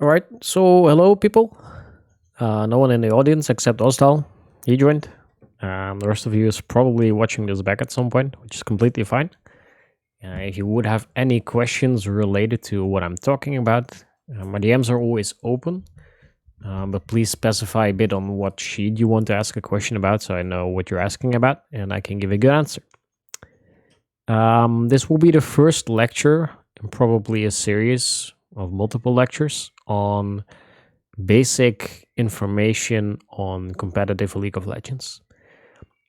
All right. So, hello, people. No one in the audience except Ostal. He joined. The rest of you is probably watching this back at some point, which is completely fine. If you would have any questions related to what I'm talking about, my DMs are always open. But please specify a bit on what sheet you want to ask a question about so I know what you're asking about and I can give a good answer. This will be the first lecture in probably a series of multiple lectures on basic information on competitive League of Legends.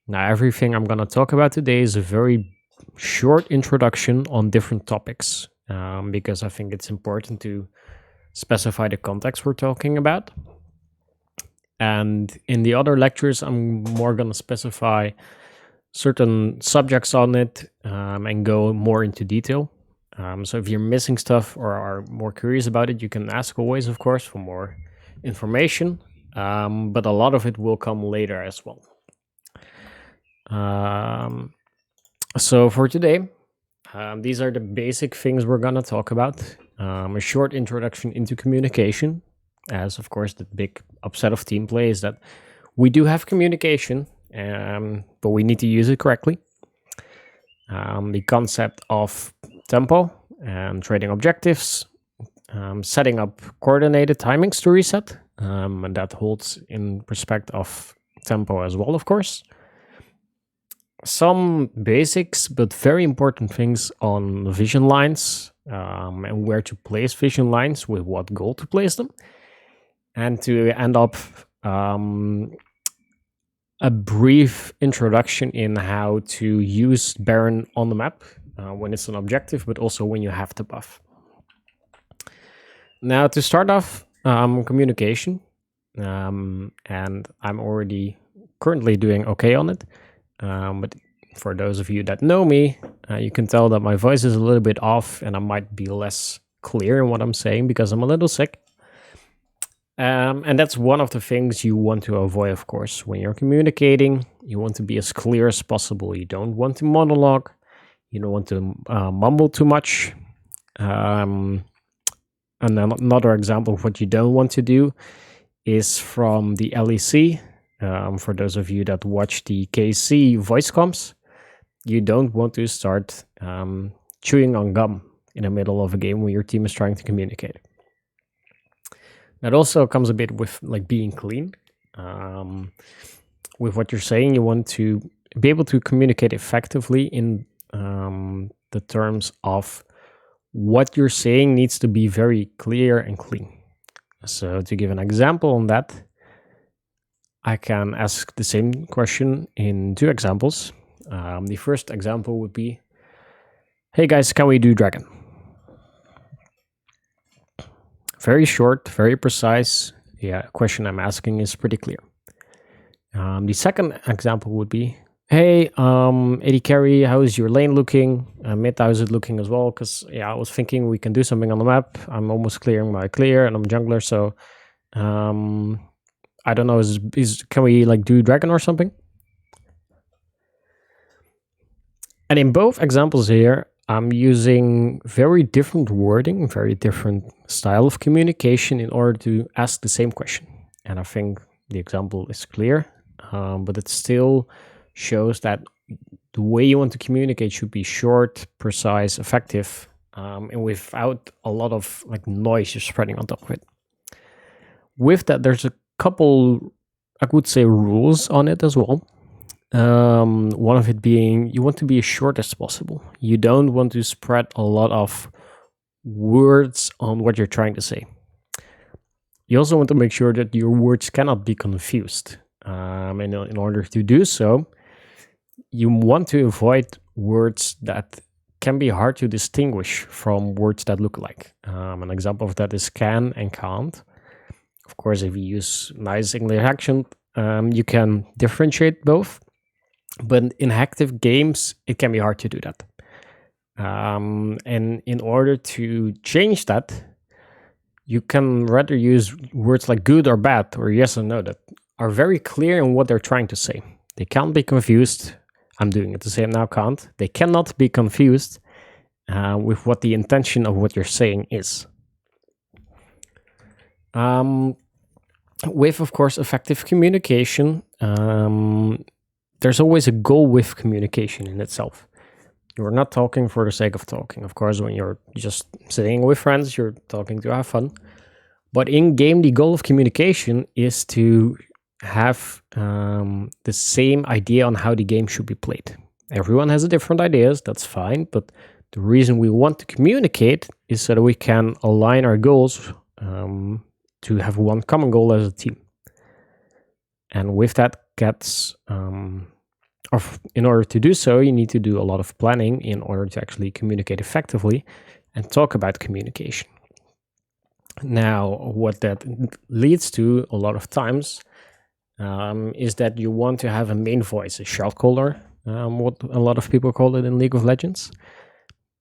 Now, everything I'm going to talk about today is a very short introduction on different topics because I think it's important to specify the context we're talking about. And in the other lectures, I'm more going to specify certain subjects on it and go more into detail. So if you're missing stuff or are more curious about it, you can ask always, of course, for more information. But a lot of it will come later as well. So for today, these are the basic things we're going to talk about. A short introduction into communication, as of course the big upset of team play is that we do have communication, but we need to use it correctly. The concept of tempo and trading objectives, setting up coordinated timings to reset, and that holds in respect of tempo as well, of course. Some basics, but very important things on vision lines and where to place vision lines with what goal to place them, and to end up a brief introduction in how to use Baron on the map when it's an objective, but also when you have to buff. Now, to start off, communication, and I'm already currently doing okay on it. But for those of you that know me, you can tell that my voice is a little bit off and I might be less clear in what I'm saying because I'm a little sick. And that's one of the things you want to avoid, of course. When you're communicating, you want to be as clear as possible. You don't want to monologue. You don't want to mumble too much. And then another example of what you don't want to do is from the LEC. For those of you that watch the KC voice comms, you don't want to start chewing on gum in the middle of a game when your team is trying to communicate. That also comes a bit with like being clean. With what you're saying, you want to be able to communicate effectively in the terms of what you're saying needs to be very clear and clean. So to give an example on that, I can ask the same question in two examples. The first example would be, hey guys, can we do dragon? Very short, very precise. Yeah, question I'm asking is pretty clear. The second example would be, hey, AD carry, how is your lane looking? Mid, how is it looking as well? Because yeah, I was thinking we can do something on the map. I'm almost clearing my clear, and I'm jungler, so I don't know. Can we like do dragon or something? And in both examples here, I'm using very different wording, very different style of communication in order to ask the same question. And I think the example is clear, but it still shows that the way you want to communicate should be short, precise, effective, and without a lot of like noise you're spreading on top of it. With that, there's a couple, I would say, rules on it as well. One of it being you want to be as short as possible. You don't want to spread a lot of words on what you're trying to say. You also want to make sure that your words cannot be confused. And in order to do so, you want to avoid words that can be hard to distinguish from words that look alike. An example of that is can and can't. Of course, if you use nice English accent, you can differentiate both. But in active games, it can be hard to do that. And in order to change that, you can rather use words like good or bad or yes or no that are very clear in what they're trying to say. They can't be confused. I'm doing it the same now, can't. They cannot be confused with what the intention of what you're saying is. With, of course, effective communication, there's always a goal with communication in itself. You're not talking for the sake of talking. Of course, when you're just sitting with friends, you're talking to have fun. But in game, the goal of communication is to have the same idea on how the game should be played. Everyone has a different ideas, that's fine. But the reason we want to communicate is so that we can align our goals to have one common goal as a team. And with that gets, in order to do so, you need to do a lot of planning in order to actually communicate effectively and talk about communication. Now, what that leads to a lot of times is that you want to have a main voice, a shot caller, what a lot of people call it in League of Legends.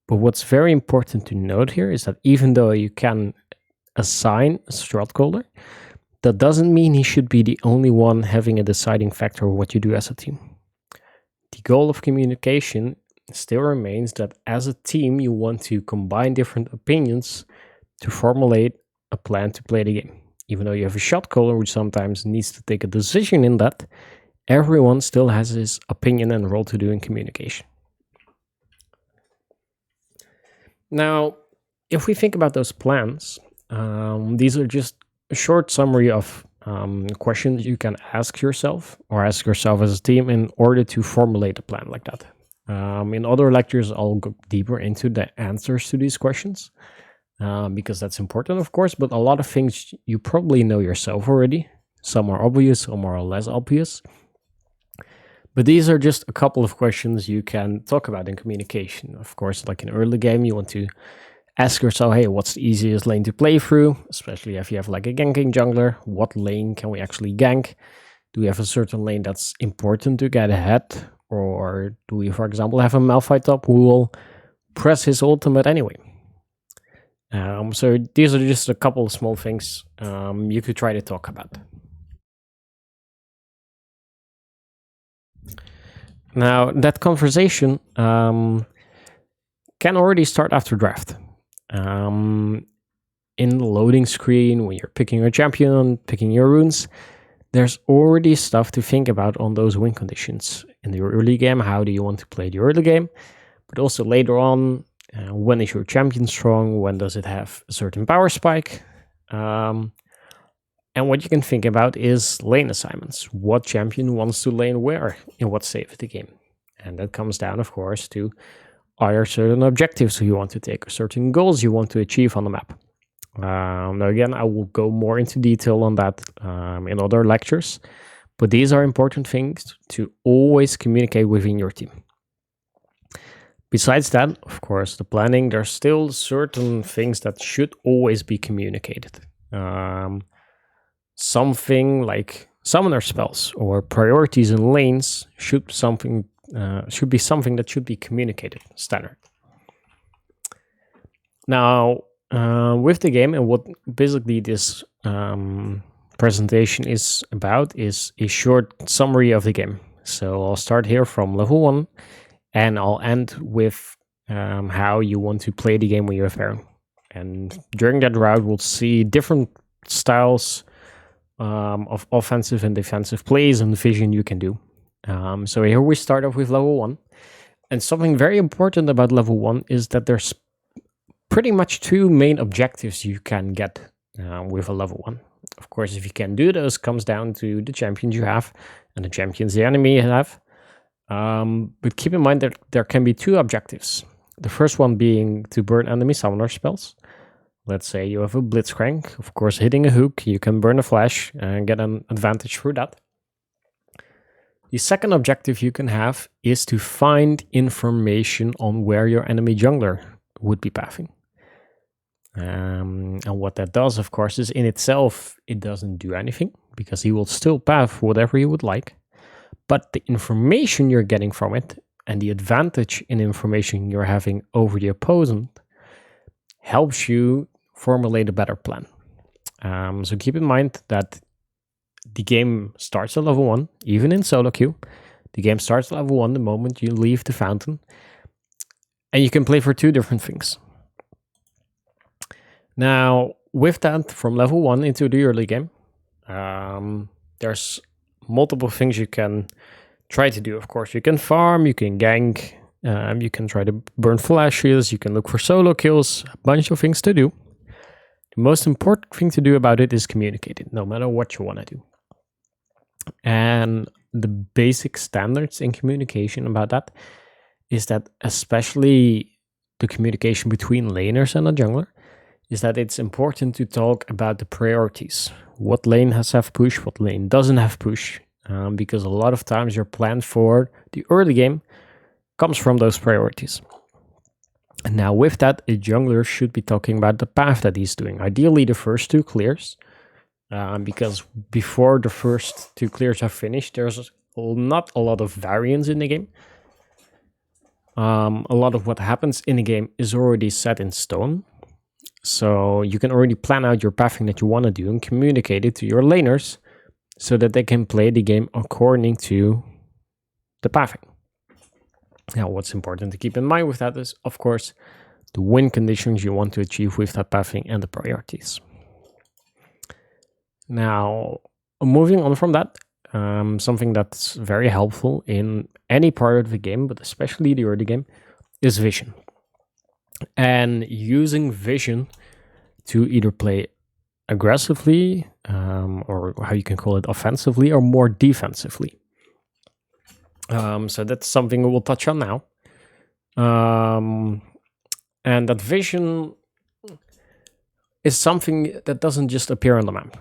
But what's very important to note here is that even though you can assign a shot caller, that doesn't mean he should be the only one having a deciding factor of what you do as a team. The goal of communication still remains that as a team, you want to combine different opinions to formulate a plan to play the game. Even though you have a shot caller which sometimes needs to take a decision in that, everyone still has his opinion and role to do in communication. Now, if we think about those plans, these are just a short summary of questions you can ask yourself or ask yourself as a team in order to formulate a plan like that. In other lectures, I'll go deeper into the answers to these questions because that's important, of course, but a lot of things you probably know yourself already. Some are obvious, some are less obvious. But these are just a couple of questions you can talk about in communication. Of course, like in early game, you want to ask yourself, hey, what's the easiest lane to play through? Especially if you have like a ganking jungler. What lane can we actually gank? Do we have a certain lane that's important to get ahead? Or do we, for example, have a Malphite top who will press his ultimate anyway? So these are just a couple of small things you could try to talk about. Now, that conversation can already start after draft. In the loading screen, when you're picking your champion, picking your runes, there's already stuff to think about on those win conditions. In the early game, how do you want to play the early game? But also later on, when is your champion strong? When does it have a certain power spike? And what you can think about is lane assignments. What champion wants to lane where in what stage of the game? And that comes down, of course, to are there certain objectives you want to take or certain goals you want to achieve on the map? Now, again, I will go more into detail on that in other lectures, but these are important things to always communicate within your team. Besides that, of course, the planning, there's still certain things that should always be communicated. Something like summoner spells or priorities in lanes should be something that should be communicated standard. Now, with the game, and what basically this presentation is about is a short summary of the game. So I'll start here from level 1 and I'll end with how you want to play the game when you have Baron. And during that route, we'll see different styles of offensive and defensive plays and vision you can do. So here we start off with level 1. And something very important about level 1 is that there's pretty much 2 main objectives you can get with a level 1. Of course, if you can do those, comes down to the champions you have and the champions the enemy have. But keep in mind that there can be 2 objectives. The first one being to burn enemy summoner spells. Let's say you have a Blitzcrank. Of course, hitting a hook, you can burn a flash and get an advantage through that. The second objective you can have is to find information on where your enemy jungler would be pathing. And what that does, of course, is in itself, it doesn't do anything because he will still path whatever he would like. But the information you're getting from it and the advantage in information you're having over the opponent helps you formulate a better plan. So keep in mind that the game starts at level 1, even in solo queue. The game starts at level 1 the moment you leave the fountain. And you can play for 2 different things. Now, with that, from level 1 into the early game, there's multiple things you can try to do. Of course, you can farm, you can gank, you can try to burn flashes, you can look for solo kills, a bunch of things to do. The most important thing to do about it is communicate it, no matter what you want to do. And the basic standards in communication about that is that, especially the communication between laners and a jungler, is that it's important to talk about the priorities. What lane has have push, what lane doesn't have push, because a lot of times your plan for the early game comes from those priorities. And now with that, a jungler should be talking about the path that he's doing. Ideally the first 2 clears, because before the first 2 clears are finished, there's not a lot of variance in the game. A lot of what happens in the game is already set in stone. So you can already plan out your pathing that you want to do and communicate it to your laners so that they can play the game according to the pathing. Now, what's important to keep in mind with that is, of course, the win conditions you want to achieve with that pathing and the priorities. Now, moving on from that, something that's very helpful in any part of the game, but especially the early game, is vision. And using vision to either play aggressively, or how you can call it, offensively, or more defensively. So that's something we'll touch on now. And that vision is something that doesn't just appear on the map.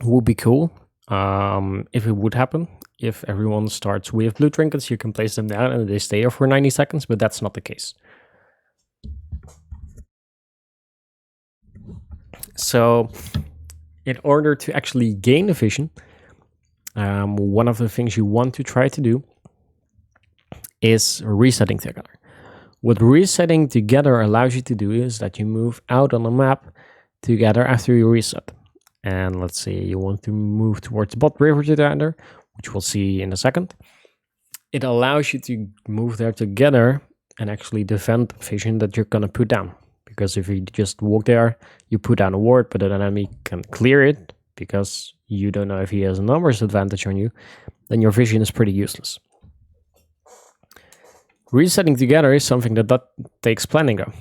It would be cool if it would happen. If everyone starts with blue trinkets, you can place them down and they stay there for 90 seconds, but that's not the case. So in order to actually gain the vision, one of the things you want to try to do is resetting together. What resetting together allows you to do is that you move out on the map together after you reset. And let's say you want to move towards bot river together, which we'll see in a second. It allows you to move there together and actually defend vision that you're going to put down. Because if you just walk there, you put down a ward, but an enemy can clear it because you don't know if he has a numbers advantage on you, then your vision is pretty useless. Resetting together is something that takes planning though.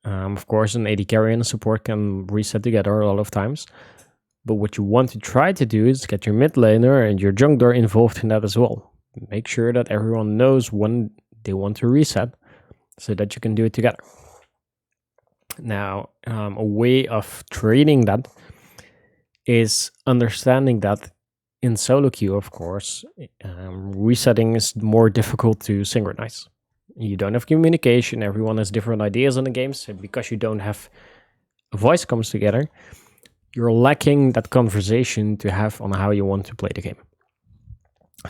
Of course, an AD carry and a support can reset together a lot of times. But what you want to try to do is get your mid laner and your jungler involved in that as well. Make sure that everyone knows when they want to reset so that you can do it together. Now, a way of training that is understanding that in solo queue, of course, resetting is more difficult to synchronize. You don't have communication, everyone has different ideas on the games, and because you don't have a voice comes together, you're lacking that conversation to have on how you want to play the game.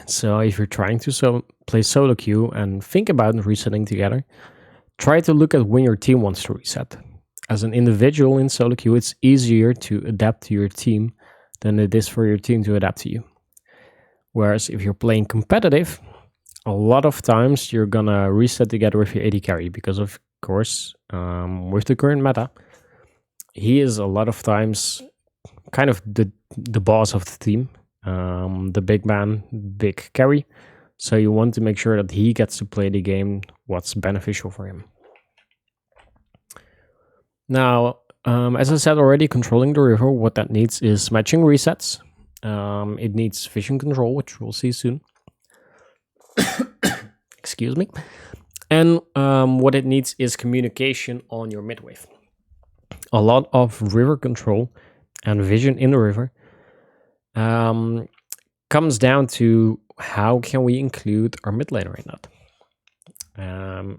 So if you're trying to play solo queue and think about resetting together, try to look at when your team wants to reset. As an individual in solo queue, it's easier to adapt to your team than it is for your team to adapt to you. Whereas if you're playing competitive, a lot of times you're gonna reset together with your AD carry because, of course, with the current meta, he is a lot of times kind of the boss of the team, the big man, big carry. So you want to make sure that he gets to play the game what's beneficial for him. Now, as I said already, controlling the river, what that needs is matching resets. It needs vision control, which we'll see soon. Excuse me. And what it needs is communication on your mid wave. A lot of river control and vision in the river comes down to how can we include our mid laner in that.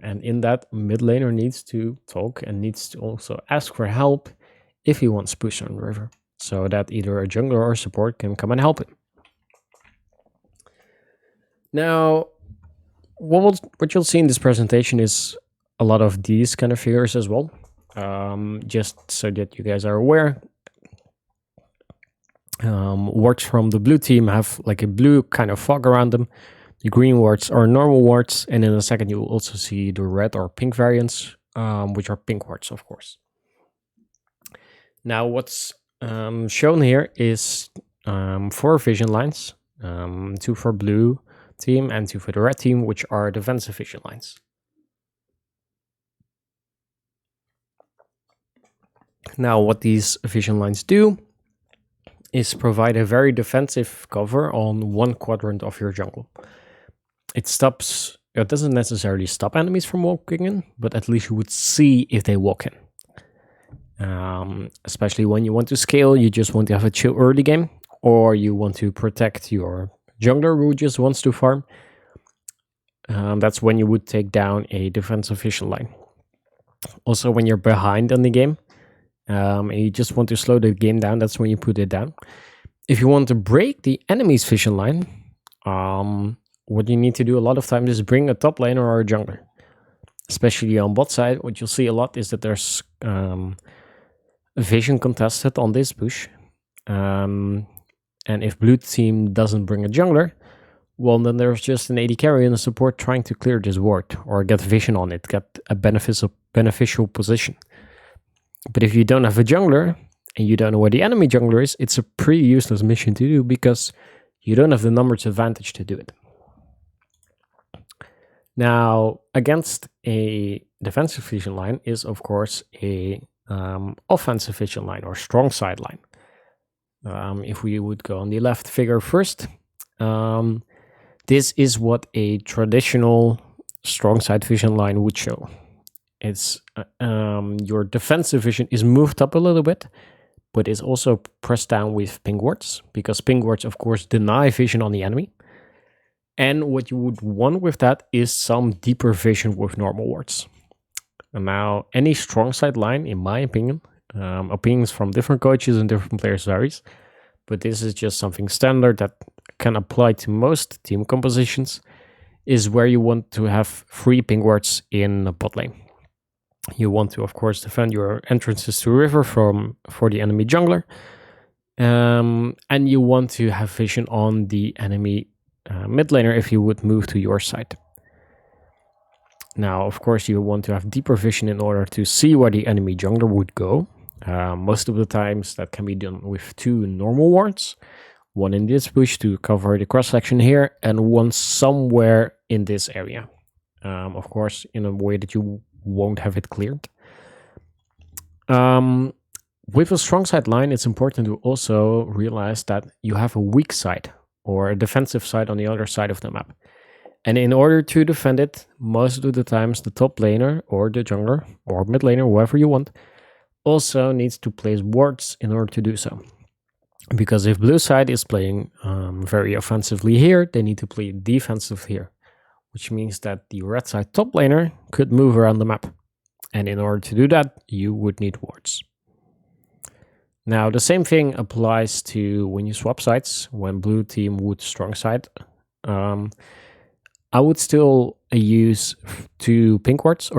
And in that, mid laner needs to talk and needs to also ask for help if he wants push on the river, so that either a jungler or support can come and help him. Now, what you'll see in this presentation is a lot of these kind of figures as well, just so that you guys are aware. Wards from the blue team have like a blue kind of fog around them. The green wards are normal wards, and in a second you will also see the red or pink variants, which are pink wards, of course. Now, what's shown here is 4 vision lines, 2 for blue team and 2 for the red team, which are defensive vision lines. Now, what these vision lines do is provide a very defensive cover on one quadrant of your jungle. It doesn't necessarily stop enemies from walking in, but at least you would see if they walk in. Especially when you want to scale, you just want to have a chill early game, or you want to protect your jungler who just wants to farm. That's when you would take down a defensive vision line. Also, when you're behind in the game, and you just want to slow the game down, that's when you put it down. If you want to break the enemy's vision line, what you need to do a lot of times is bring a top laner or a jungler. Especially on bot side, what you'll see a lot is that there's vision contested on this push. And if blue team doesn't bring a jungler, well, then there's just an AD carry and a support trying to clear this ward or get vision on it, get a beneficial position. But if you don't have a jungler and you don't know where the enemy jungler is, it's a pretty useless mission to do because you don't have the numbers advantage to do it. Now, against a defensive vision line is, of course, a offensive vision line or strong side line. If we would go on the left figure first, this is what a traditional strong side vision line would show. It's your defensive vision is moved up a little bit, but it's also pressed down with ping wards, because ping wards, of course, deny vision on the enemy. And what you would want with that is some deeper vision with normal wards. And now, any strong side line, in my opinion, opinions from different coaches and different players varies, but this is just something standard that can apply to most team compositions, is where you want to have 3 ping wards in a bot lane. You want to, of course, defend your entrances to river for the enemy jungler, and you want to have vision on the enemy mid laner if you would move to your side. Now, of course, you want to have deeper vision in order to see where the enemy jungler would go. Most of the times that can be done with 2 normal wards, one in this bush to cover the cross section here, and one somewhere in this area. Of course, in a way that you won't have it cleared. With a strong side line, it's important to also realize that you have a weak side or a defensive side on the other side of the map. And in order to defend it, most of the times the top laner or the jungler or mid laner, whoever you want, also needs to place wards in order to do so. Because if blue side is playing very offensively here, they need to play defensive here, which means that the red side top laner could move around the map. And in order to do that, you would need wards. Now, the same thing applies to when you swap sides, when blue team would strong side. I would still use 3 pink wards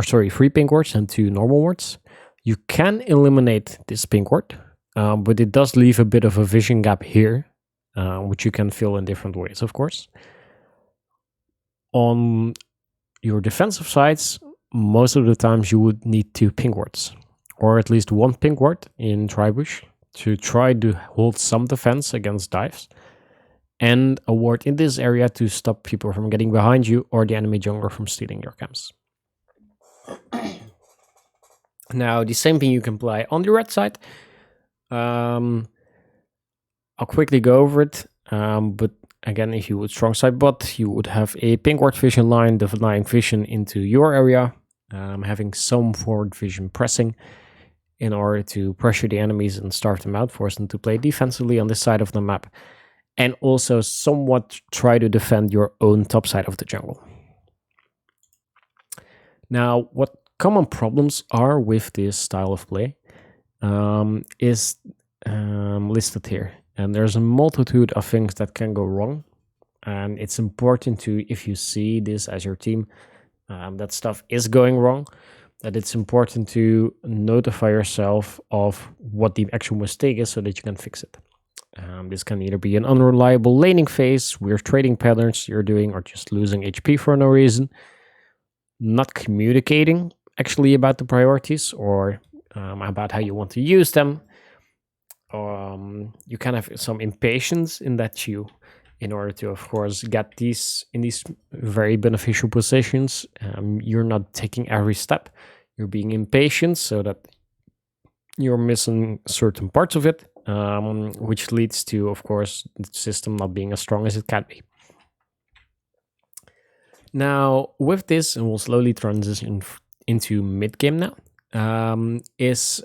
and 2 normal wards. You can eliminate this pink ward, but it does leave a bit of a vision gap here, which you can fill in different ways, of course. On your defensive sides, most of the times you would need 2 ping wards, or at least 1 ping ward in Tribush to try to hold some defense against dives, and a ward in this area to stop people from getting behind you or the enemy jungler from stealing your camps. Now, the same thing you can apply on the red side. I'll quickly go over it, but again, if you would strong side bot, you would have a pink ward vision line denying vision into your area, having some forward vision pressing in order to pressure the enemies and starve them out, force them to play defensively on this side of the map, and also somewhat try to defend your own top side of the jungle. Now, what common problems are with this style of play is listed here. And there's a multitude of things that can go wrong. And it's important to, if you see this as your team, that stuff is going wrong, that it's important to notify yourself of what the actual mistake is so that you can fix it. This can either be an unreliable laning phase, weird trading patterns you're doing, or just losing HP for no reason, not communicating actually about the priorities or about how you want to use them, you can have some impatience in that you, in order to, of course, get these in these very beneficial positions, you're not taking every step. You're being impatient so that you're missing certain parts of it, which leads to, of course, the system not being as strong as it can be. Now, with this, and we'll slowly transition into mid game now, is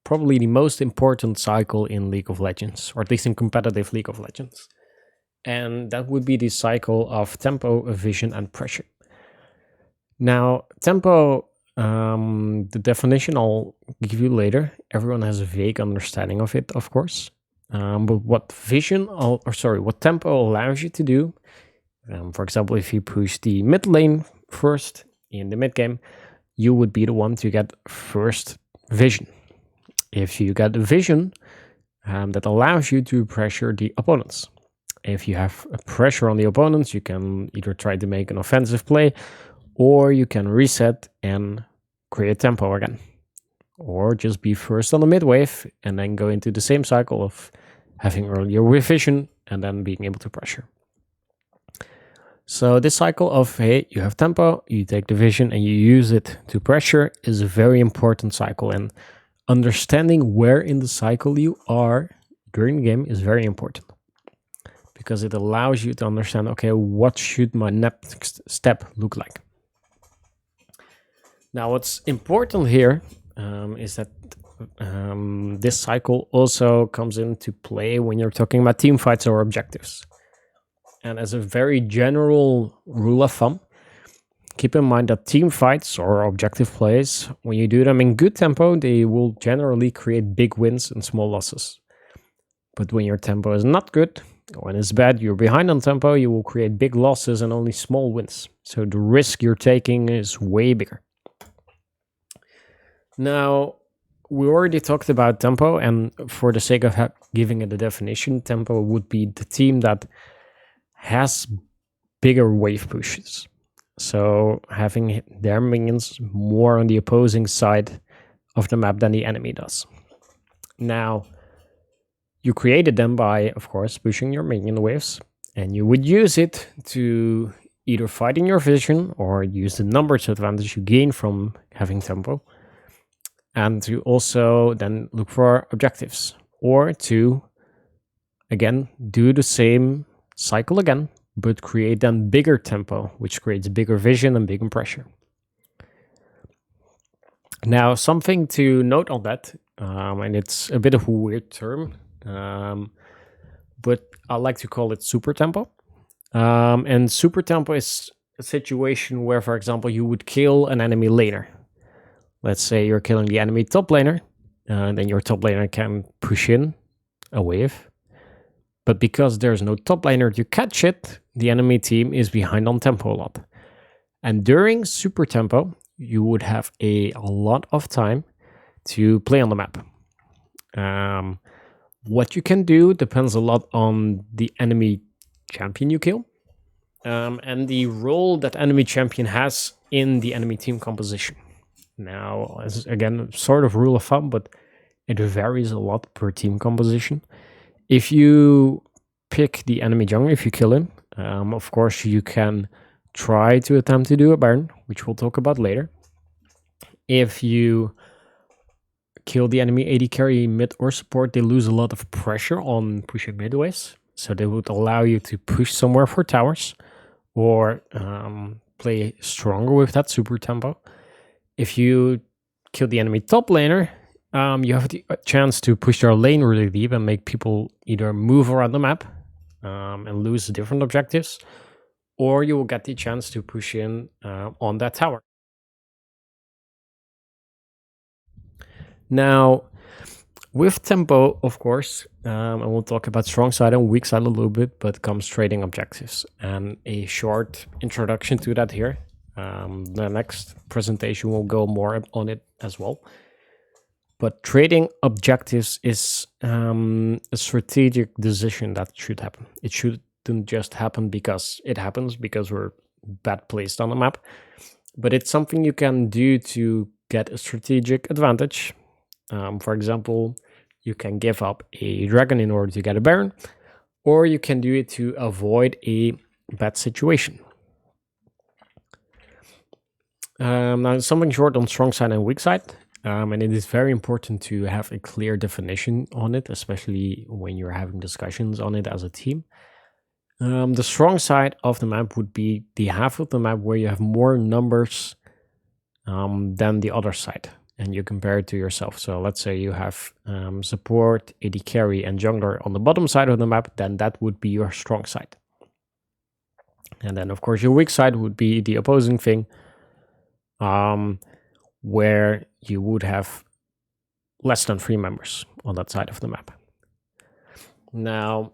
probably the most important cycle in League of Legends, or at least in competitive League of Legends. And that would be the cycle of tempo, vision, and pressure. Now, tempo, the definition I'll give you later. Everyone has a vague understanding of it, of course. But what what tempo allows you to do, for example, if you push the mid lane first in the mid game, you would be the one to get first vision. If you get vision, that allows you to pressure the opponents. If you have a pressure on the opponents, you can either try to make an offensive play, or you can reset and create tempo again. Or just be first on the mid wave and then go into the same cycle of having earlier with vision and then being able to pressure. So this cycle of, hey, you have tempo, you take the vision and you use it to pressure is a very important cycle. And understanding where in the cycle you are during the game is very important, because it allows you to understand, okay, what should my next step look like? Now, what's important here is that this cycle also comes into play when you're talking about team fights or objectives. And as a very general rule of thumb, keep in mind that team fights or objective plays, when you do them in good tempo, they will generally create big wins and small losses. But when your tempo is not good, when it's bad, you're behind on tempo, you will create big losses and only small wins. So the risk you're taking is way bigger. Now, we already talked about tempo, and for the sake of giving it a definition, tempo would be the team that has bigger wave pushes. So having their minions more on the opposing side of the map than the enemy does. Now, you created them by, of course, pushing your minion waves, and you would use it to either fight in your vision or use the numbers advantage you gain from having tempo, and to also then look for objectives, or to, again, do the same cycle again, but create then bigger tempo, which creates bigger vision and bigger pressure. Now, something to note on that, and it's a bit of a weird term, but I like to call it super tempo. And super tempo is a situation where, for example, you would kill an enemy laner. Let's say you're killing the enemy top laner, and then your top laner can push in a wave. But because there's no top laner to catch it, the enemy team is behind on tempo a lot. And during super tempo, you would have a lot of time to play on the map. What you can do depends a lot on the enemy champion you kill, and the role that enemy champion has in the enemy team composition. Now, as again, sort of rule of thumb, but it varies a lot per team composition. If you pick the enemy jungler, if you kill him, of course you can try to attempt to do a Baron, which we'll talk about later. If you kill the enemy AD carry, mid, or support, they lose a lot of pressure on pushing midways, so they would allow you to push somewhere for towers, or play stronger with that super tempo. If you kill the enemy top laner, you have the chance to push your lane really deep and make people either move around the map and lose different objectives, or you will get the chance to push in on that tower. Now, with tempo, of course, and we'll talk about strong side and weak side a little bit, but comes trading objectives. And a short introduction to that here. The next presentation will go more on it as well. But trading objectives is a strategic decision that should happen. It shouldn't just happen because it happens, because we're bad placed on the map. But it's something you can do to get a strategic advantage. For example, You can give up a dragon in order to get a baron, or you can do it to avoid a bad situation. Now, something short on strong side and weak side. And it is very important to have a clear definition on it, especially when you're having discussions on it as a team. The strong side of the map would be the half of the map where you have more numbers than the other side, and you compare it to yourself. So let's say you have support, AD carry, and jungler on the bottom side of the map, then that would be your strong side. And then, of course, your weak side would be the opposing thing, where you would have less than 3 members on that side of the map. Now,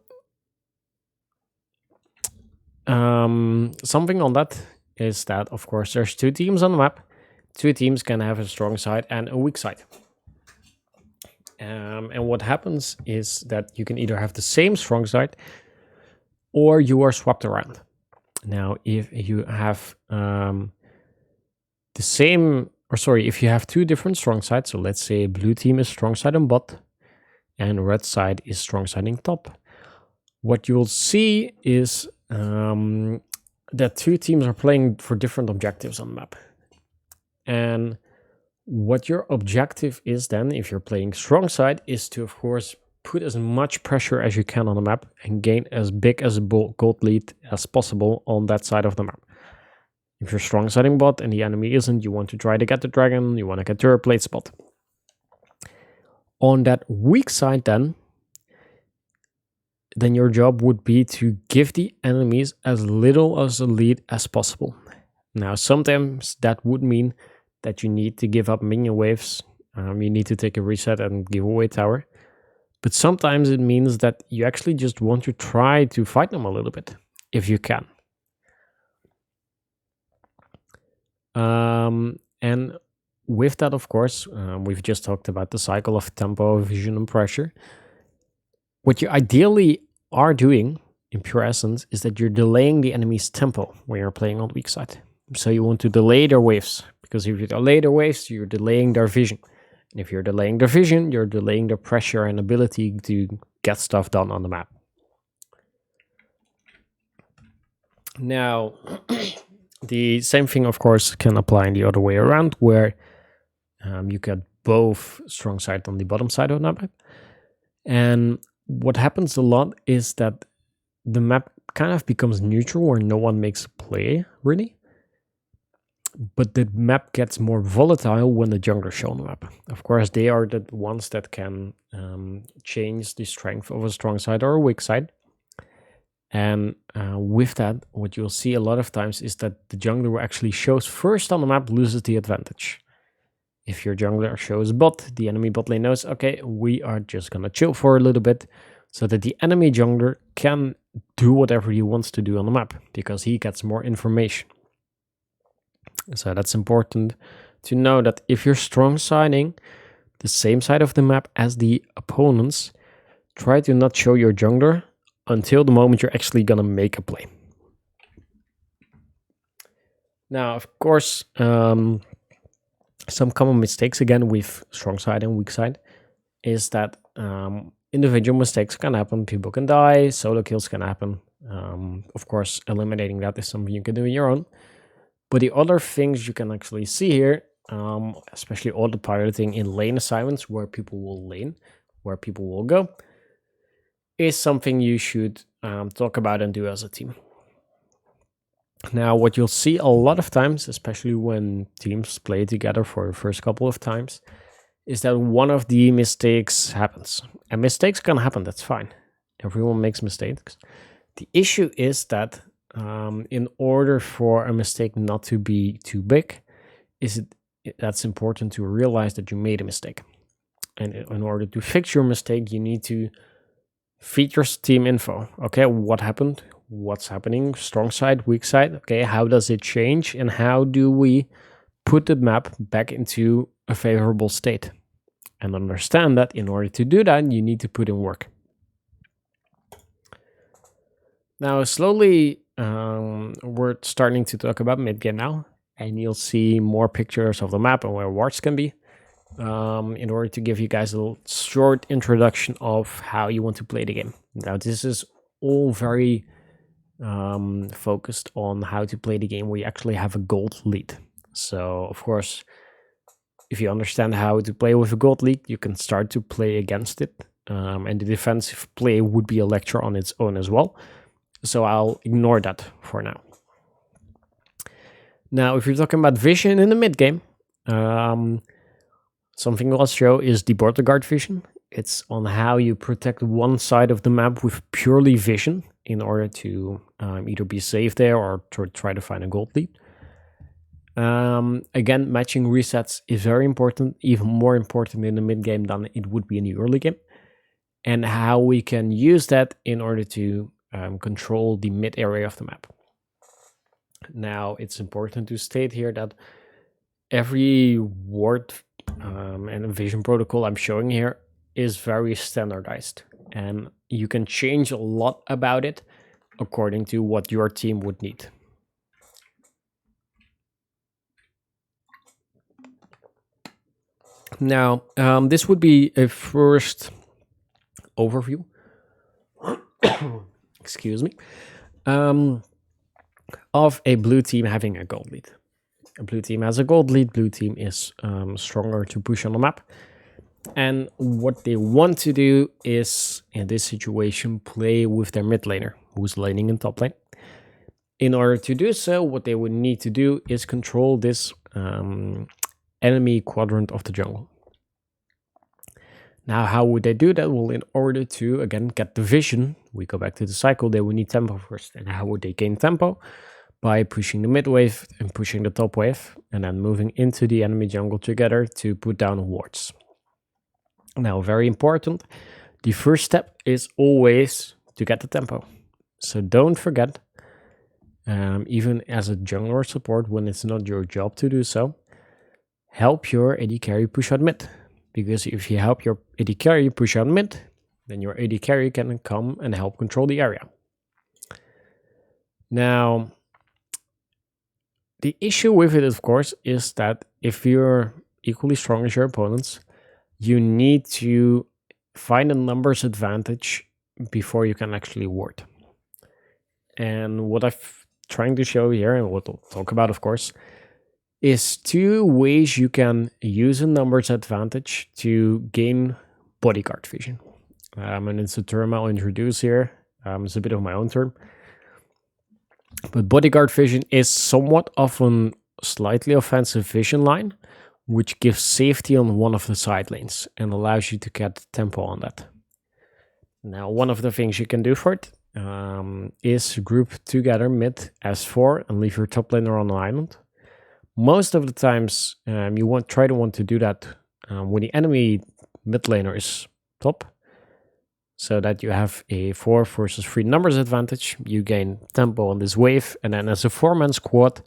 something on that is that, of course, there's 2 teams on the map. 2 teams can have a strong side and a weak side. And what happens is that you can either have the same strong side or you are swapped around. Now, if you have if you have 2 different strong sides, so let's say blue team is strong side on bot and red side is strong side in top, what you'll see is that 2 teams are playing for different objectives on the map. And what your objective is then, if you're playing strong side, is to, of course, put as much pressure as you can on the map and gain as big as a gold lead as possible on that side of the map. If you're strong siding bot and the enemy isn't, you want to try to get the dragon, you want to get turret plate spot. On that weak side then your job would be to give the enemies as little as a lead as possible. Now, sometimes that would mean that you need to give up minion waves, you need to take a reset and give away tower. But sometimes it means that you actually just want to try to fight them a little bit, if you can. And with that, of course, we've just talked about the cycle of tempo, vision, and pressure. What you ideally are doing, in pure essence, is that you're delaying the enemy's tempo when you're playing on weak side. So you want to delay their waves, because if you delay their waves, you're delaying their vision. And if you're delaying their vision, you're delaying their pressure and ability to get stuff done on the map. Now, the same thing, of course, can apply in the other way around, where you get both strong side on the bottom side of the map. And what happens a lot is that the map kind of becomes neutral, where no one makes a play, really. But the map gets more volatile when the junglers show on the map. Of course, they are the ones that can change the strength of a strong side or a weak side. And with that, what you'll see a lot of times is that the jungler who actually shows first on the map loses the advantage. If your jungler shows bot, the enemy bot lane knows, okay, we are just gonna chill for a little bit, so that the enemy jungler can do whatever he wants to do on the map, because he gets more information. So that's important to know, that if you're strong siding the same side of the map as the opponents, try to not show your jungler until the moment you're actually gonna make a play. Now, of course, some common mistakes, again, with strong side and weak side, is that individual mistakes can happen. People can die, solo kills can happen. Of course, eliminating that is something you can do on your own. But the other things you can actually see here, especially autopiloting in lane assignments, where people will lane, where people will go, is something you should talk about and do as a team. Now, what you'll see a lot of times, especially when teams play together for the first couple of times, is that one of the mistakes happens. And mistakes can happen, that's fine. Everyone makes mistakes. The issue is that in order for a mistake not to be too big, that's important to realize that you made a mistake. And in order to fix your mistake, you need to feed your team info. Okay, what happened? What's happening? Strong side, weak side. Okay, how does it change? And how do we put the map back into a favorable state? And understand that in order to do that, you need to put in work. Now, slowly, we're starting to talk about mid game now, and you'll see more pictures of the map and where wards can be. in order to give you guys a short introduction of how you want to play the game. Now, this is all very focused on how to play the game where you actually have a gold lead. So, of course, if you understand how to play with a gold lead, you can start to play against it. And the defensive play would be a lecture on its own as well. So I'll ignore that for now. Now, if you're talking about vision in the mid game, something I'll show is the border guard vision. It's on how you protect one side of the map with purely vision in order to either be safe there or to try to find a gold lead. Again, matching resets is very important, even more important in the mid game than it would be in the early game. And how we can use that in order to control the mid area of the map. Now, it's important to state here that every ward and vision protocol I'm showing here is very standardized, and you can change a lot about it according to what your team would need. Now, this would be a first overview. Excuse me. Of a blue team having a gold lead. A blue team has a gold lead. Blue team is stronger to push on the map. And what they want to do is, in this situation, play with their mid laner, who's laning in top lane. In order to do so, what they would need to do is control this enemy quadrant of the jungle. Now, how would they do that? Well, in order to, again, get the vision, we go back to the cycle, they would need tempo first. And how would they gain tempo? By pushing the mid wave and pushing the top wave, and then moving into the enemy jungle together to put down wards. Now, very important, the first step is always to get the tempo. So don't forget, even as a jungler support, when it's not your job to do so, help your AD carry push out mid. Because if you help your AD carry push out mid, then your AD carry can come and help control the area. Now, the issue with it, of course, is that if you're equally strong as your opponents, you need to find a numbers advantage before you can actually ward. And what I'm trying to show here, and what I'll talk about, of course, is two ways you can use a numbers advantage to gain bodyguard vision. And it's a term I'll introduce here. It's a bit of my own term. But bodyguard vision is somewhat of a slightly offensive vision line, which gives safety on one of the side lanes and allows you to get tempo on that. Now, one of the things you can do for it is group together mid S4 and leave your top laner on an island. Most of the times, you want to do that when the enemy mid laner is top, so that you have a 4 versus 3 numbers advantage. You gain tempo on this wave, and then as a 4-man squad,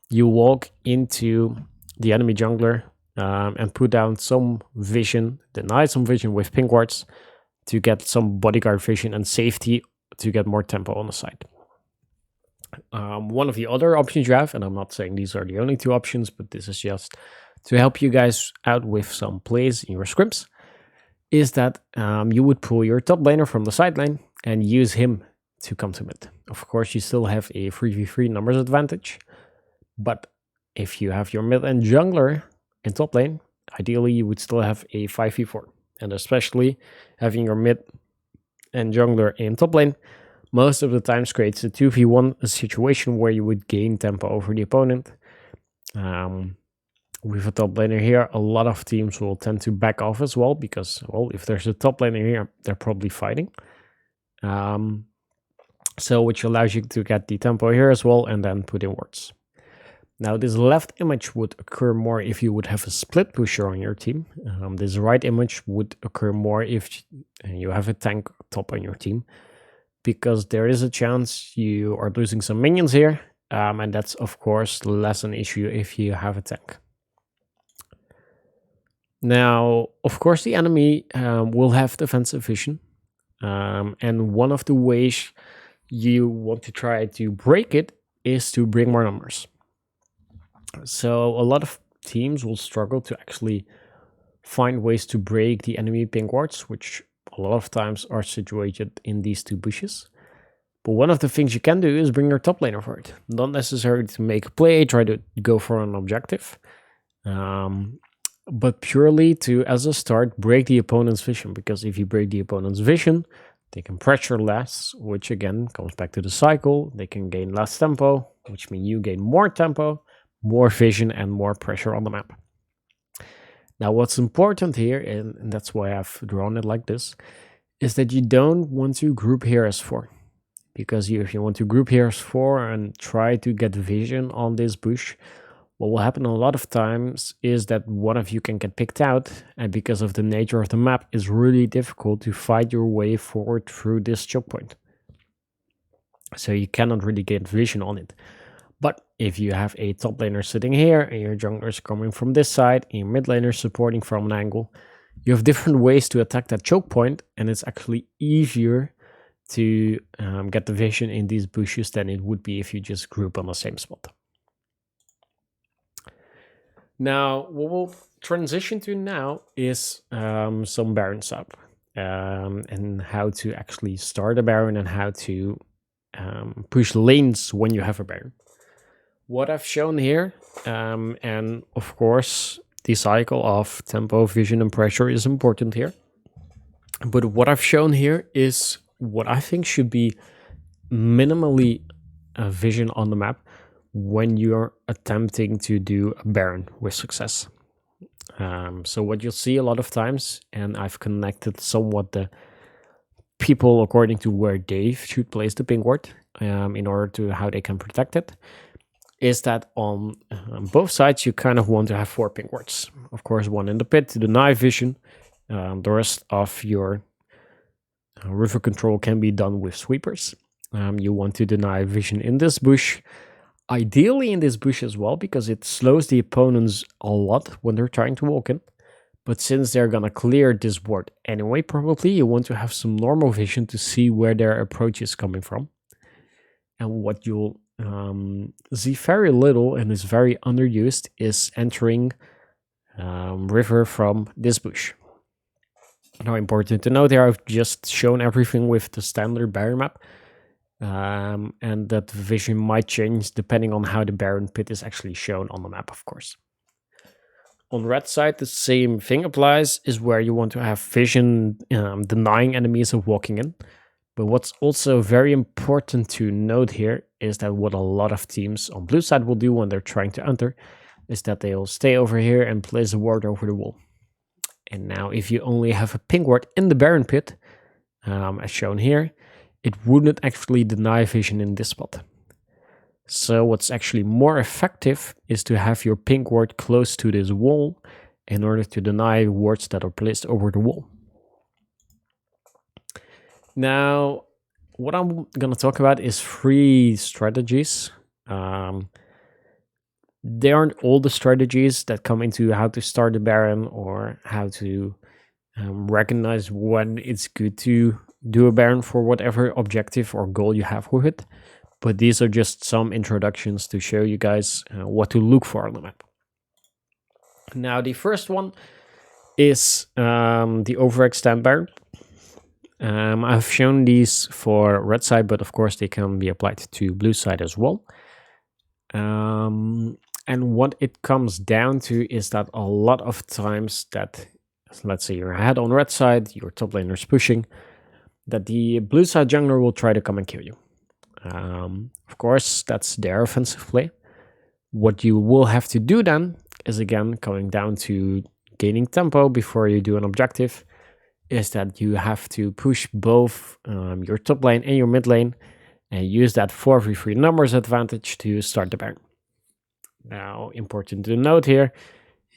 you walk into the enemy jungler and put down some vision, deny some vision with pink wards to get some bodyguard vision and safety to get more tempo on the side. One of the other options you have, and I'm not saying these are the only two options, but this is just to help you guys out with some plays in your scrims, is that you would pull your top laner from the side lane and use him to come to mid. Of course, you still have a 3v3 numbers advantage, but if you have your mid and jungler in top lane, ideally you would still have a 5v4. And especially having your mid and jungler in top lane most of the times creates a 2v1, a situation where you would gain tempo over the opponent. With a top laner here, a lot of teams will tend to back off as well, because, well, if there's a top laner here, they're probably fighting. So which allows you to get the tempo here as well and then put in wards. Now, this left image would occur more if you would have a split pusher on your team. This right image would occur more if you have a tank top on your team, because there is a chance you are losing some minions here, and that's, of course, less an issue if you have a tank. Now, of course, the enemy will have defensive vision, and one of the ways you want to try to break it is to bring more numbers. So a lot of teams will struggle to actually find ways to break the enemy pink wards, which a lot of times are situated in these two bushes. But one of the things you can do is bring your top laner for it. Not necessarily to make a play, try to go for an objective, but purely to, as a start, break the opponent's vision. Because if you break the opponent's vision, they can pressure less, which again comes back to the cycle. They can gain less tempo, which means you gain more tempo, more vision, and more pressure on the map. Now, what's important here, and that's why I've drawn it like this, is that you don't want to group heroes 4. Because if you want to group heroes 4 and try to get vision on this bush, what will happen a lot of times is that one of you can get picked out, and because of the nature of the map, it's really difficult to fight your way forward through this choke point. So you cannot really get vision on it. But if you have a top laner sitting here, and your jungler is coming from this side, and your mid laner supporting from an angle, you have different ways to attack that choke point, and it's actually easier to get the vision in these bushes than it would be if you just group on the same spot. Now, what we'll transition to now is some Baron setup, and how to actually start a Baron and how to push lanes when you have a Baron. What I've shown here, and of course, the cycle of tempo, vision, and pressure is important here. But what I've shown here is what I think should be minimally vision on the map when you're attempting to do a Baron with success. So what you'll see a lot of times, and I've connected somewhat the people according to where they should place the pink ward in order to how they can protect it, is that on both sides you kind of want to have 4 pink wards. Of course, one in the pit to deny vision. The rest of your river control can be done with sweepers. You want to deny vision in this bush, ideally in this bush as well, because it slows the opponents a lot when they're trying to walk in. But since they're gonna clear this ward anyway, probably you want to have some normal vision to see where their approach is coming from. And what you'll see very little and is very underused is entering river from this bush. Now, important to note here, I've just shown everything with the standard Baron map, and that vision might change depending on how the Baron pit is actually shown on the map, of course. On red side, the same thing applies, is where you want to have vision denying enemies of walking in. But what's also very important to note here is that what a lot of teams on blue side will do when they're trying to enter is that they'll stay over here and place a ward over the wall. And now if you only have a pink ward in the Baron pit, as shown here, it wouldn't actually deny vision in this spot. So what's actually more effective is to have your pink ward close to this wall in order to deny wards that are placed over the wall. Now, what I'm going to talk about is 3 strategies. They aren't all the strategies that come into how to start a Baron or how to recognize when it's good to do a Baron for whatever objective or goal you have with it. But these are just some introductions to show you guys what to look for on the map. Now, the first one is the overextend Baron. I've shown these for red side, but of course they can be applied to blue side as well. And what it comes down to is that a lot of times that, let's say you're ahead on red side, your top laner is pushing, that the blue side jungler will try to come and kill you. Of course, that's their offensive play. What you will have to do then is, again, coming down to gaining tempo before you do an objective, is that you have to push both your top lane and your mid lane and use that 4v3 numbers advantage to start the Baron. Now, important to note here,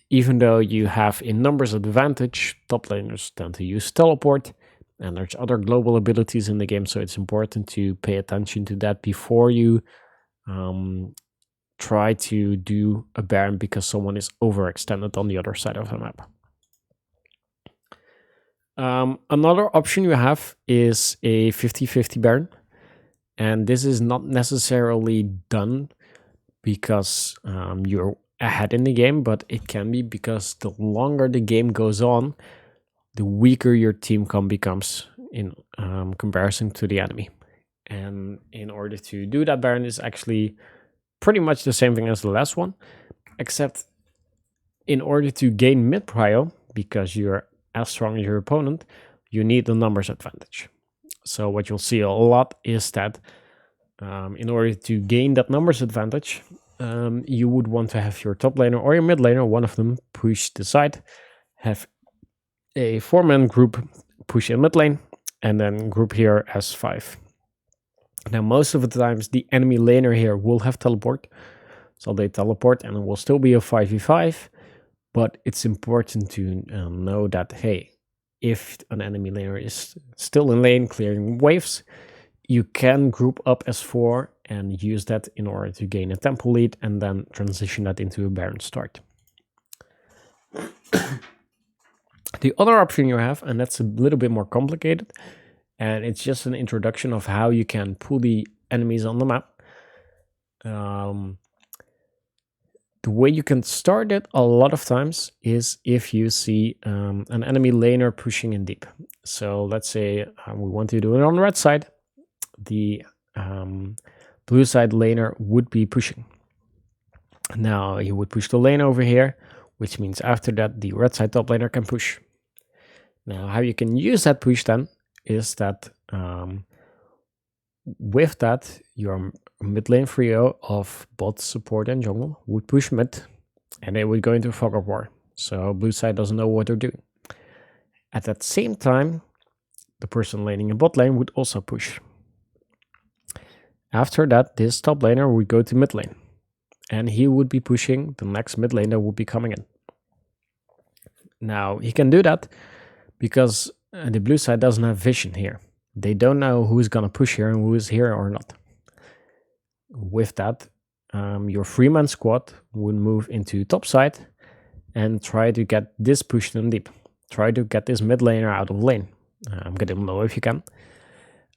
even though you have a numbers advantage, top laners tend to use teleport, and there's other global abilities in the game, so it's important to pay attention to that before you try to do a Baron because someone is overextended on the other side of the map. Another option you have is a 50-50 Baron, and this is not necessarily done because you're ahead in the game, but it can be because the longer the game goes on, the weaker your team becomes in comparison to the enemy. And in order to do that, Baron is actually pretty much the same thing as the last one, except in order to gain mid prio, because you're as strong as your opponent, you need the numbers advantage. So what you'll see a lot is that in order to gain that numbers advantage, you would want to have your top laner or your mid laner, one of them, push the side, have a 4-man group push in mid lane, and then group here as 5. Now, most of the times, the enemy laner here will have teleport. So they teleport and it will still be a 5v5. But it's important to know that, hey, if an enemy laner is still in lane clearing waves, you can group up as 4 and use that in order to gain a tempo lead and then transition that into a Baron start. The other option you have, and that's a little bit more complicated, and it's just an introduction of how you can pull the enemies on the map. The way you can start it a lot of times is if you see an enemy laner pushing in deep. So let's say we want to do it on the red side. The blue side laner would be pushing. Now he would push the lane over here, which means after that the red side top laner can push. Now how you can use that push then is that with that your mid lane trio of bot, support and jungle would push mid and they would go into fog of war. So blue side doesn't know what they're doing. At that same time, the person laning in bot lane would also push. After that, this top laner would go to mid lane and he would be pushing the next mid lane that would be coming in. Now he can do that because the blue side doesn't have vision here. They don't know who's gonna push here and who is here or not. With that, your 3-man squad would move into top side and try to get this pushed in deep. Try to get this mid laner out of lane. Get him low if you can.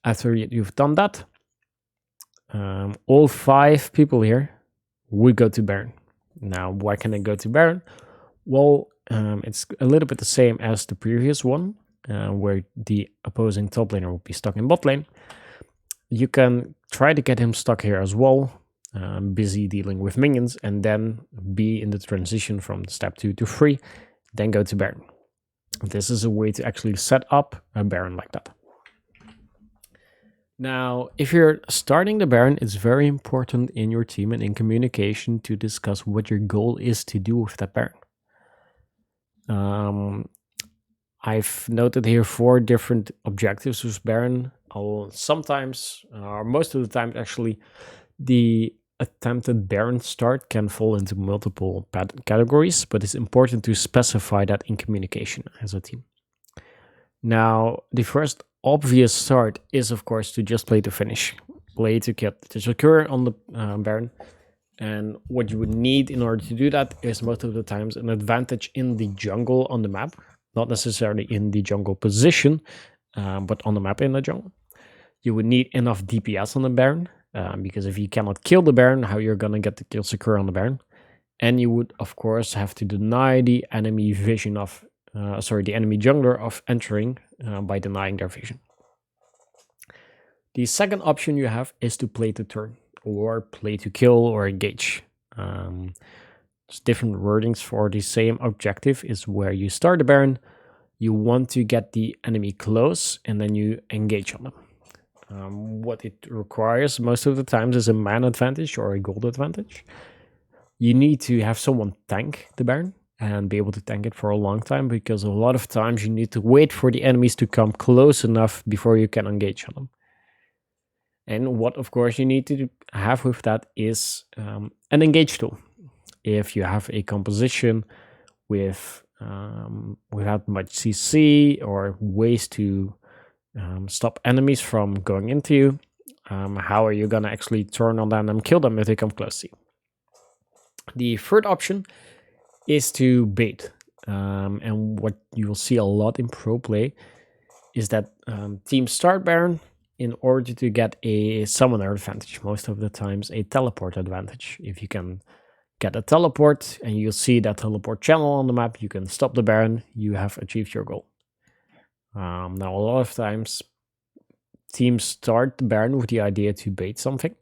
After you've done that, all 5 people here would go to Baron. Now, why can they go to Baron? Well, it's a little bit the same as the previous one, where the opposing top laner would be stuck in bot lane. You can try to get him stuck here as well, busy dealing with minions, and then be in the transition from step 2 to 3, then go to Baron. This is a way to actually set up a Baron like that. Now, if you're starting the Baron, it's very important in your team and in communication to discuss what your goal is to do with that Baron. I've noted here 4 different objectives with Baron. Sometimes, or most of the time actually, the attempted Baron start can fall into multiple categories, but it's important to specify that in communication as a team. Now, the first obvious start is, of course, to just play to finish. Play to get the secure on the Baron. And what you would need in order to do that is most of the times an advantage in the jungle on the map. Not necessarily in the jungle position, but on the map in the jungle. You would need enough DPS on the Baron, because if you cannot kill the Baron, how you're gonna get the kill secure on the Baron? And you would, of course, have to deny the enemy vision of, the enemy jungler of entering by denying their vision. The second option you have is to play to turn, or play to kill, or engage. There's different wordings for the same objective. Is where you start the Baron, you want to get the enemy close, and then you engage on them. What it requires most of the times is a man advantage or a gold advantage. You need to have someone tank the Baron and be able to tank it for a long time, because a lot of times you need to wait for the enemies to come close enough before you can engage on them. And what, of course, you need to have with that is an engage tool. If you have a composition with without much CC or ways to stop enemies from going into you, how are you gonna actually turn on them and kill them if they come close to you? The third option is to bait. And what you will see a lot in pro play is that teams start Baron in order to get a summoner advantage, most of the times a teleport advantage. If you can get a teleport, and you'll see that teleport channel on the map. You can stop the Baron. You have achieved your goal. Now, a lot of times, teams start the Baron with the idea to bait something,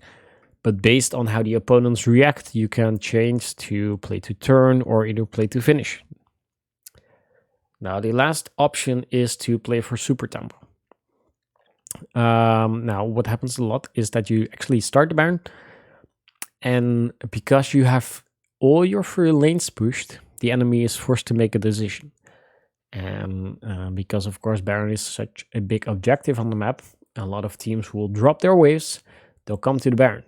but based on how the opponents react, you can change to play to turn or either play to finish. Now, the last option is to play for super tempo. Now, what happens a lot is that you actually start the Baron, and because you have all your 3 lanes pushed, the enemy is forced to make a decision. And because, of course, Baron is such a big objective on the map, a lot of teams will drop their waves, they'll come to the Baron.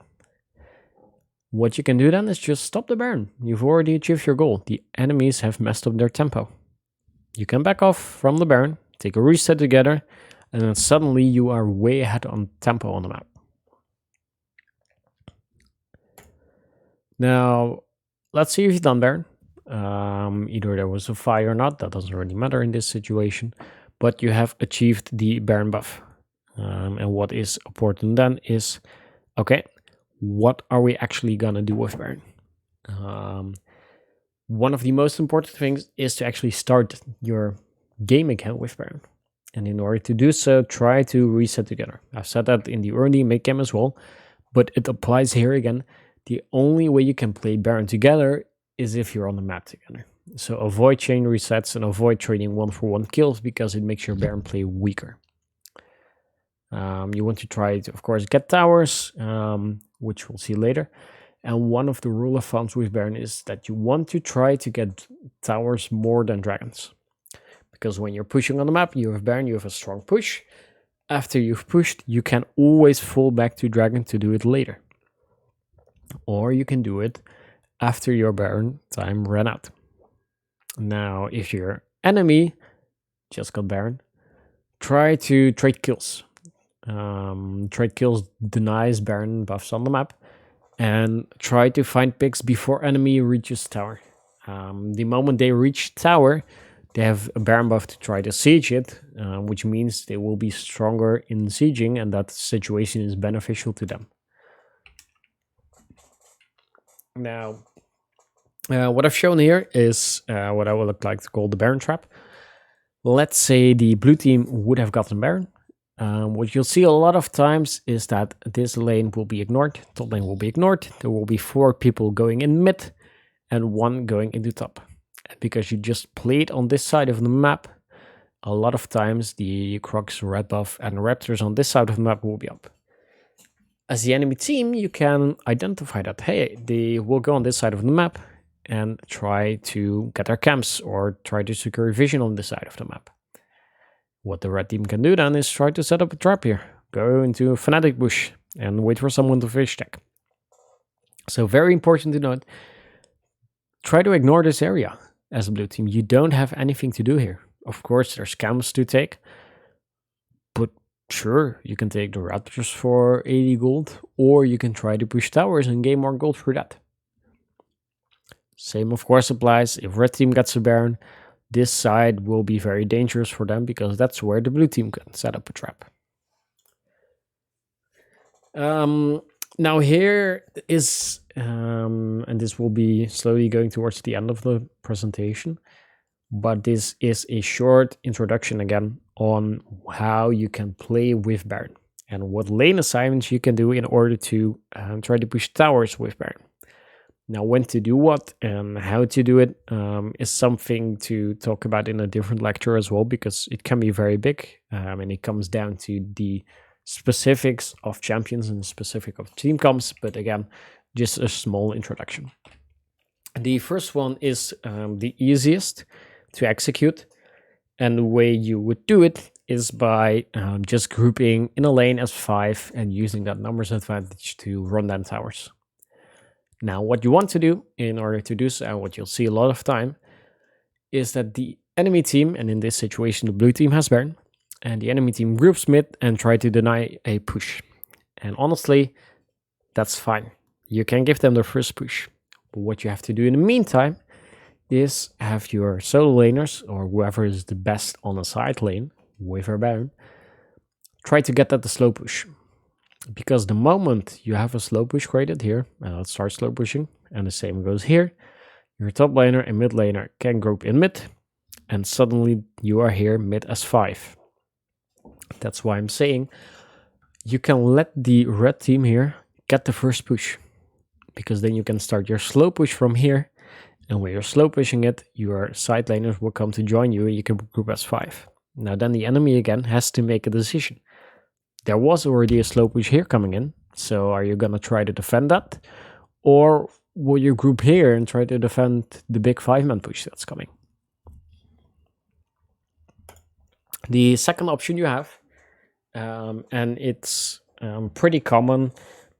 What you can do then is just stop the Baron. You've already achieved your goal. The enemies have messed up their tempo. You can back off from the Baron, take a reset together, and then suddenly you are way ahead on tempo on the map. Now, let's see if you've done Baron. Either there was a fire or not, that doesn't really matter in this situation, but you have achieved the Baron buff. And what is important then is, okay, what are we actually gonna do with Baron? One of the most important things is to actually start your game again with Baron. And in order to do so, try to reset together. I've said that in the early mid game as well, but it applies here again. The only way you can play Baron together is if you're on the map together. So avoid chain resets and avoid trading 1-for-1 kills because it makes your Baron play weaker. You want to try to, of course, get towers, which we'll see later. And one of the rule of thumbs with Baron is that you want to try to get towers more than dragons. Because when you're pushing on the map, you have Baron, you have a strong push. After you've pushed, you can always fall back to dragon to do it later. Or you can do it after your Baron time ran out. Now, if your enemy just got Baron, try to trade kills. Trade kills denies Baron buffs on the map, and try to find picks before enemy reaches tower. The moment they reach tower, they have a Baron buff to try to siege it, which means they will be stronger in sieging, and that situation is beneficial to them. Now, what I've shown here is what I would like to call the Baron trap. Let's say the blue team would have gotten Baron. What you'll see a lot of times is that this lane will be ignored, top lane will be ignored, there will be 4 people going in mid and 1 going into top. And because you just played on this side of the map, a lot of times the Crocs red buff and Raptors on this side of the map will be up. As the enemy team, you can identify that, hey, they will go on this side of the map and try to get their camps or try to secure vision on this side of the map. What the red team can do then is try to set up a trap here. Go into a Fnatic bush and wait for someone to fish tech. So very important to note, try to ignore this area as a blue team. You don't have anything to do here. Of course, there's camps to take, but sure, you can take the Raptors for 80 gold, or you can try to push towers and gain more gold for that. Same, of course, applies if red team gets a Baron. This side will be very dangerous for them because that's where the blue team can set up a trap. Now here is, and this will be slowly going towards the end of the presentation, but this is a short introduction again on how you can play with Baron and what lane assignments you can do in order to try to push towers with Baron. Now, when to do what and how to do it is something to talk about in a different lecture as well, because it can be very big and it comes down to the specifics of champions and the specific of team comps. But again, just a small introduction. The first one is the easiest to execute. And the way you would do it is by just grouping in a lane as 5 and using that numbers advantage to run down towers. Now, what you want to do in order to do so, and what you'll see a lot of time, is that the enemy team, and in this situation the blue team has Baron, and the enemy team groups mid and try to deny a push. And honestly, that's fine. You can give them their first push. But what you have to do in the meantime is have your solo laners, or whoever is the best on a side lane with her Baron, try to get that the slow push. Because the moment you have a slow push created here, let's start slow pushing. And the same goes here. Your top laner and mid laner can group in mid, and suddenly you are here mid as 5. That's why I'm saying you can let the red team here get the first push, because then you can start your slow push from here, and when you're slow pushing it, your side laners will come to join you and you can group as 5. Now then the enemy again has to make a decision. There was already a slow push here coming in, so are you gonna try to defend that? Or will you group here and try to defend the big 5-man push that's coming? The second option you have, and it's pretty common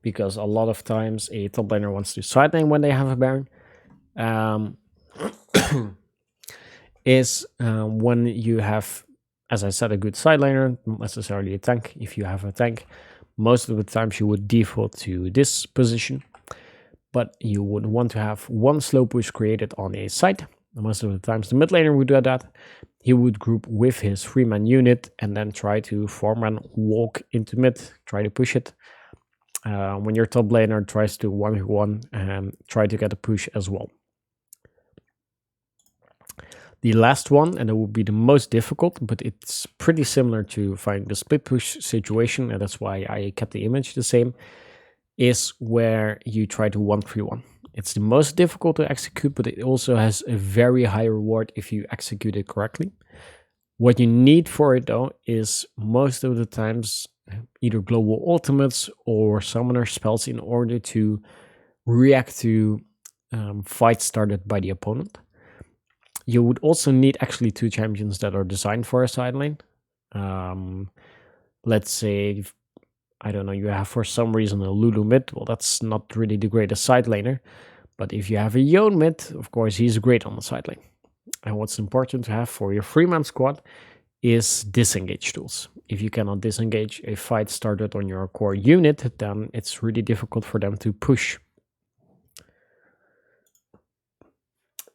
because a lot of times a top laner wants to side lane when they have a Baron, is when you have, as I said, a good side laner, not necessarily a tank. If you have a tank, most of the times you would default to this position, but you would want to have one slow push created on a side. Most of the times the mid laner would do that. He would group with his 3-man unit and then try to 4-man walk into mid, try to push it. When your top laner tries to 1v1 and try to get a push as well. The last one, and it will be the most difficult, but it's pretty similar to finding the split push situation, and that's why I kept the image the same, is where you try to 1-3-1. It's the most difficult to execute, but it also has a very high reward if you execute it correctly. What you need for it though is most of the times either global ultimates or summoner spells in order to react to fights started by the opponent. You would also need actually 2 champions that are designed for a side lane. Let's say, I don't know, you have for some reason a Lulu mid. Well, that's not really the greatest side laner. But if you have a Yone mid, of course, he's great on the side lane. And what's important to have for your 3-man squad is disengage tools. If you cannot disengage a fight started on your core unit, then it's really difficult for them to push.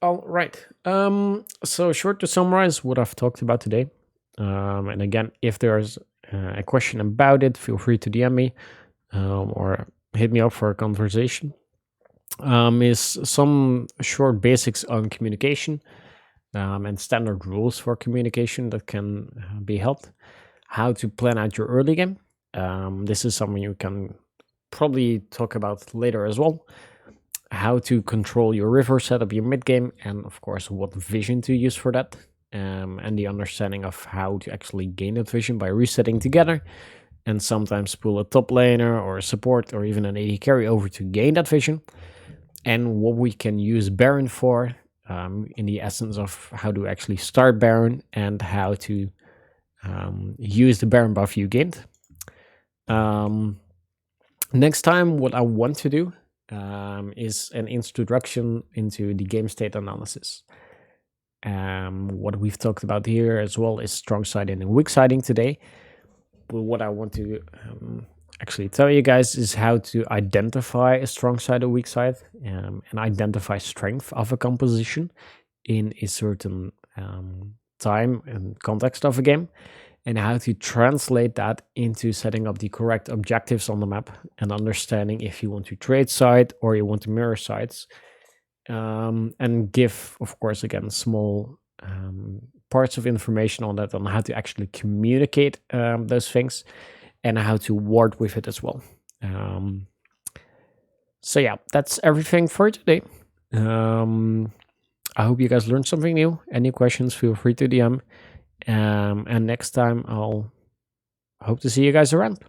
All right. So short to summarize what I've talked about today. And again, if there's a question about it, feel free to DM me or hit me up for a conversation. Is some short basics on communication and standard rules for communication that can be helped. How to plan out your early game. This is something you can probably talk about later as well. How to control your river, set up your mid game, and of course what vision to use for that, and the understanding of how to actually gain that vision by resetting together, and sometimes pull a top laner or a support or even an AD carry over to gain that vision, and what we can use Baron for, in the essence of how to actually start Baron and how to use the Baron buff you gained. Next time, what I want to do is an introduction into the game state analysis. What we've talked about here as well is strong siding and weak siding today. But what I want to actually tell you guys is how to identify a strong side or weak side, and identify strength of a composition in a certain time and context of a game, and how to translate that into setting up the correct objectives on the map and understanding if you want to trade side or you want to mirror sides, and give, of course, again, small parts of information on that, on how to actually communicate those things and how to ward with it as well. So yeah, that's everything for today. I hope you guys learned something new. Any questions, feel free to DM. And next time I'll hope to see you guys around.